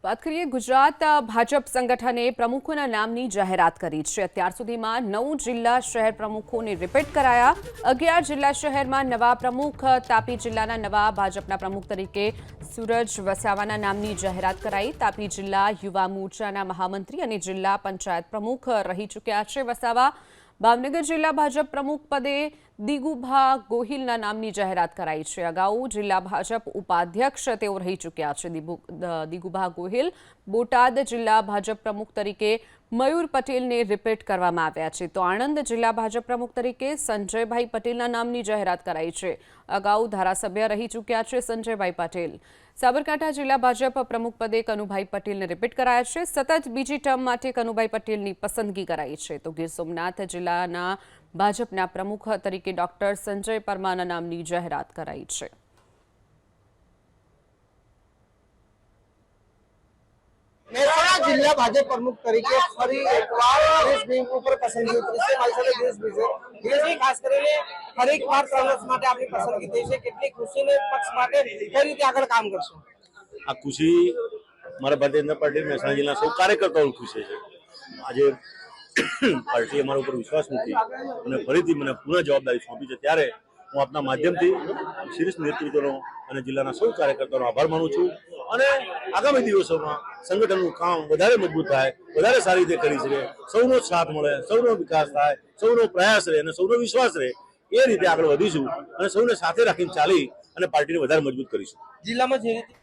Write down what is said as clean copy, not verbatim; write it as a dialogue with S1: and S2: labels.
S1: વાત કરીએ ગુજરાત ભાજપ સંગઠને પ્રમુખોના નામની જાહેરાત કરી છે। અત્યાર સુધીમાં 9 જિલ્લા શહેર પ્રમુખોને રિપીટ કરાયા। 11 જિલ્લા શહેરમાં નવા પ્રમુખ। તાપી જિલ્લાના નવા ભાજપના પ્રમુખ તરીકે સૂરજ વસાવાના નામની જાહેરાત કરાઈ। તાપી જિલ્લા યુવા મોરચાના મહામંત્રી અને જિલ્લા પંચાયત પ્રમુખ રહી ચૂક્યા છે વસાવા। ભાવનગર જિલ્લા ભાજપ પ્રમુખ પદે દિગુભા ગોહિલના નામની જાહેરાત કરાઈ છે। અગાઉ જિલ્લા ભાજપ ઉપાધ્યક્ષ તેઓ રહી ચૂક્યા છે દિગુભા ગોહિલ। બોટાદ જિલ્લા ભાજપ પ્રમુખ તરીકે મયુર પટેલને રિપીટ કરવામાં આવ્યા છે, તો આણંદ જિલ્લા ભાજપ પ્રમુખ તરીકે સંજયભાઈ પટેલના નામની જાહેરાત કરાઈ છે। અગાઉ ધારાસભ્ય રહી ચૂક્યા છે સંજયભાઈ પટેલ। સાબરકાંઠા જિલ્લા ભાજપ પ્રમુખ પદે કનુભાઈ પટેલને રિપીટ કરાયા છે। સતત બીજી ટર્મ માટે કનુભાઈ પટેલની પસંદગી કરાઈ છે, તો ગીર સોમનાથ જિલ્લાના ભાજપના પ્રમુખ તરીકે ડોક્ટર સંજય પરમારના નામની જાહેરાત કરાઈ છે।
S2: મહેસાણા જિલ્લા ભાજપ પ્રમુખ તરીકે ફરી એકવાર હરીશ ભીમ ઉપર પસંદગી ઉતરી છે। મારી સાથે ગિરીશભાઈ છે। ગિરીશભાઈ, ખાસ કરીને ફરી એકવાર 3 વર્ષ માટે આપની પસંદગી થઈ છે, કેટલી ખુશીને પક્ષ માટે કઈ રીતે આગળ કામ કરશો?
S3: આ ખુશી મારા ભારતીય જનતા પાર્ટી મહેસાણા જિલ્લા સૌ કાર્યકર્તાઓની ખુશી છે। આજે પાર્ટીએ અમારા ઉપર વિશ્વાસ મૂકી અને ફરીથી મને પુનઃ જવાબદારી સોંપી છે, ત્યારે હું આપના માધ્યમથી શીર્ષ નેતૃત્વનો અને જિલ્લાના સૌ કાર્યકર્તાઓનો આભાર માનું છું અને આગામી દિવસોમાં સંગઠનનું કામ વધારે મજબૂત થાય, વધારે સારી રીતે કરી શકે, સૌનો સાથ મળે, સૌનો વિકાસ થાય, સૌનો પ્રયાસ રહે અને સૌનો વિશ્વાસ રહે, એ રીતે આગળ વધીશું અને સૌને સાથે રાખીને ચાલી અને પાર્ટીને વધારે મજબૂત કરીશું।
S2: જિલ્લામાં જે રીતે